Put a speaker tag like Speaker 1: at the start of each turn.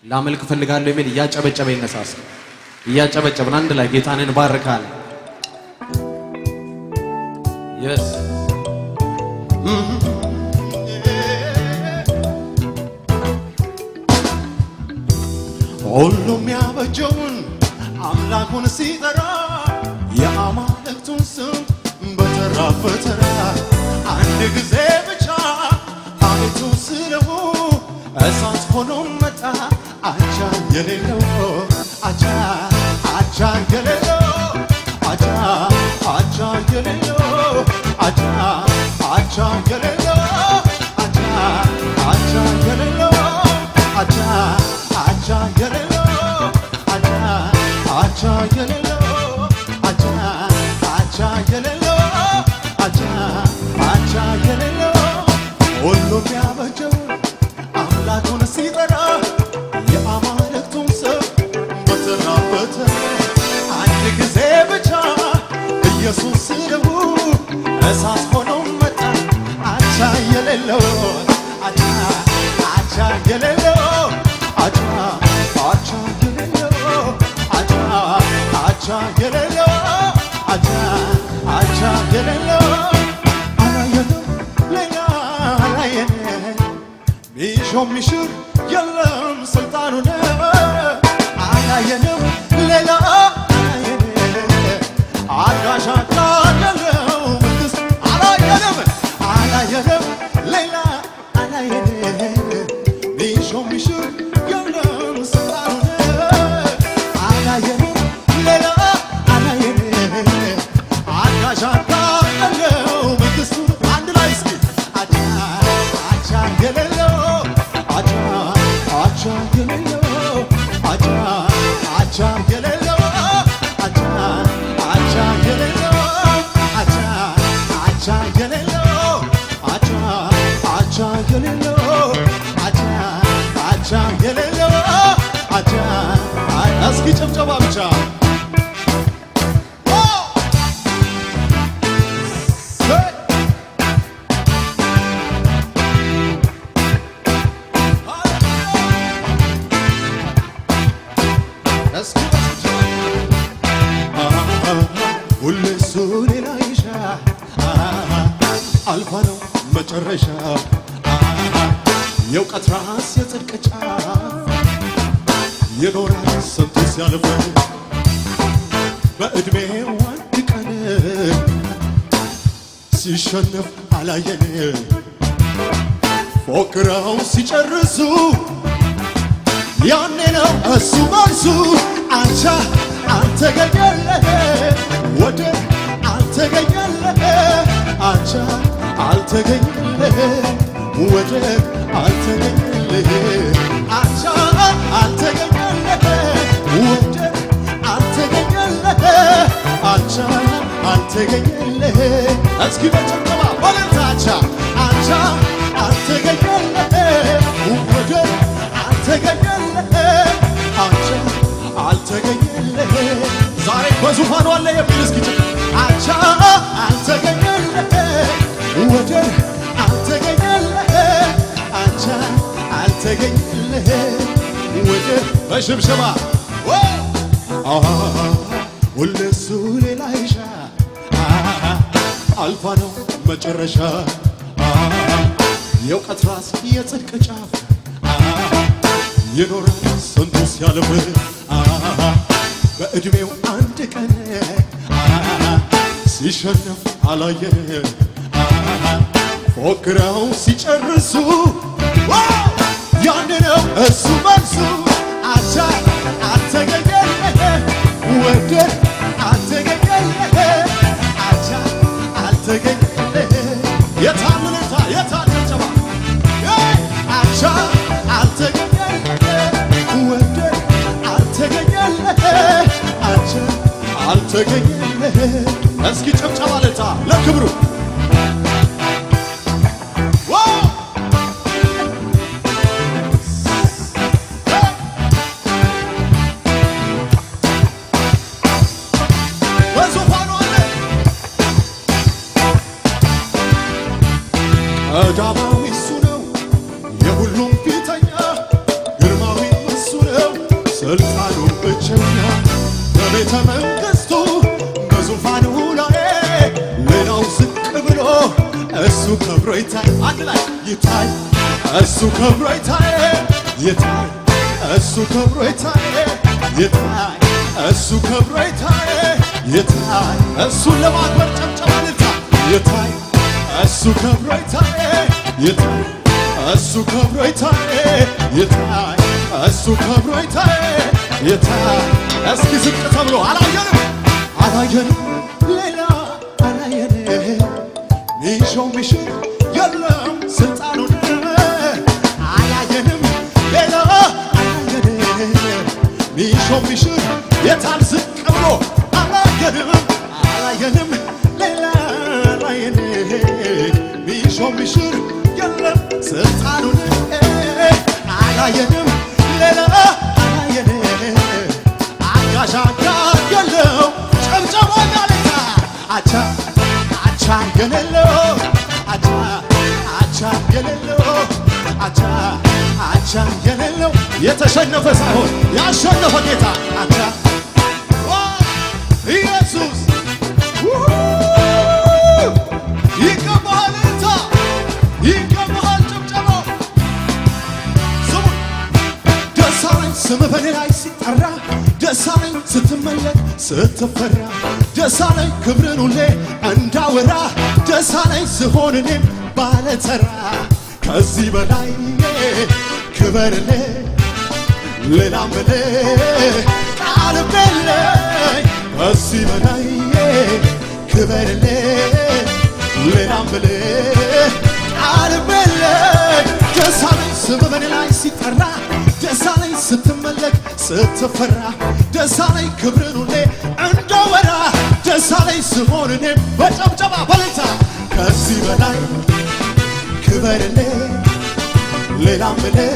Speaker 1: ላመልክ ፈልጋለሁ የሚል ያጨበጨበ ይነሳስ ያጨበጨበን አንድ ላይ ጌታን እንባርካለን። yes
Speaker 2: ሁሉም ያበጀውን አምላኩን ሲጠራ የአማልክቱን ስም በተራበት አንድ ጊዜ ብቻ አቤቱ ስለው እሳት ሆኖ መጣ። አቻ የሌለው አቻ የሌለው አቻ የሌለው አቻ የሌለው አቻ የሌለው አቻ የሌለው አቻ የሌለው የሌለው አቻ የሌለው ሁሉም ያበጀው አምላኩን ሲጠራ የአማልክቱን ስም በተራበት አንድ ጊዜ ብቻ ኢየሱስ ስለው እሳት ሆኖ መጣ። አቻ የሌለው አቻ የሌለው አቻ የሌለው አቻ የሌለው አቻ የሌለው አላየንም ሌላ አላየንም ሚሾም ሚሽር የለም ስልጣኑ ነው። አላየንም ሌላ አላየንም አጋዥ አካለው መንግሥት አላየንም ሌላ አላየንም ሚሾም ሚሽር የለም ስልጣኑ ነው። አላየንም ሌላ አላየንም አጋዥ አካለው መንግሥቱ አንድ ላይ እስኪ አቻ የሌለው አቻ የሌለው አቻ የሌለው አቻ የሌለው አቻ የሌለው አቻ የሌለው አቻ የሌለው አቻ እስኪ ጭብጨባ ብቻ ሁሌ እሱ ሌላ ይሻ አልፋ ነው መጨረሻ የእውቀት ራስ የጽድቅ ጫፍ የኖረ ስንቱ ሲያልፍ በዕድሜው አንድ ቀን ሲሸነፍ አላየን። ፎክረው ሲጨርሱ ያኔ ነው እሱ መልሱ። አቻ አልተገኘለህ ወደ አልተገኘለህ አቻ አልተገኘለህ ወደ አልተገኘለህ አቻ አልተገኘለህ ወደ አልተገኘለህ አቻ አልተገኘለህ እስኪ በጭብጨባ ወለታቻ አቻ አልተገኘለህ ወደ አልተገኘለህ አቻ አልተገኘለህ ዛሬ በዙፋኑ አለ የሚል እስኪ አቻ አልተገኘለህ ወደ አልተገኘለህ አቻ አልተገኘለህ ወደ በሽብሸባ ሁሌ እሱ ሌላ ይሻ አልፋ ነው መጨረሻ የእውቀት ራስ የጽድቅ ጫፍ የኖረ ስንቱ ሲያልፍ በዕድሜው አንድ ቀን ሲሸነፍ አላየን። ፎክረው ሲጨርሱ ያን ነው እሱ መልሱ። አቻ አልተገኘለህ ወደ አልተገኘለህ አቻ አልተገኘለህ የታምነታ የታጨባ አቻ አልተገኘለህ ወደ አልተገኘለህ አቻ አልተገኘለህ እስኪ ጭብጨባ ለታ ለክብሩ በዙፋኑ አለ ቀዳማዊ እሱ ነው የሁሉም ፊተኛ ግርማዊ እሱ ይታይ አንድ ላይ ይታይ እሱ ከብሮ ይታይ ይታይ እሱ ከብሮ ይታይ ይታይ እሱ ከብሮ ይታይ ይታይ እሱን ለማክበር ጨብጨባ ልልታ ይታይ እሱ ከብሮ ይታይ ይታይ እሱ ከብሮ ይታይ ይታይ እሱ ከብሮ ይታይ ይታይ እስኪ ዝቅ ተብሎ አላየንም ሌላ አላየንም ሚሾምሽ የለም ስልጣኑን አላየንም ሌላ አላየንም ሚሾምሽ የታል ዝቅ ብሎ አላየንም ሌላ አላየንም ሚሾምሽ የለም ስልጣኑን አላየንም ሌላ አላየንም አጋዥ የለው ጨብጨባ ጋለታ አቻ የሌለው አቻ የሌለው አቻ የሌለው የተሸነፈ ሳይሆን ያሸነፈ ጌታ አቻ ኢየሱስ ይገባሃል እልልታ ይገባሃል ጭብጨባ ስሙ ደስ አለኝ ስምህ በኔ ላይ ሲጠራ ደስ አለኝ ስትመለክ ስትፈራ ደስ አለኝ ክብርን ሁሌ እንዳወራ ደስ አለኝ ስሆን እኔም ባለተራ ከዚህ በላይ ክበርልኝ ሌላ ምልህ ቃል የለኝ ከዚህ በላይ ክበርልኝ ሌላ ምልህ ቃል የለኝ ደስ አለኝ ስምህ በኔ ላይ ሲጠራ ደስ አለኝ ስትመለክ ስትፈራ ደስ አለኝ ክብርን ሁሌ እንዳወራ ደስ አለኝ ስሆን እኔም በጨብጨባ በልታ ከዚህ በላይ ክበርልኝ ሌላ ምልህ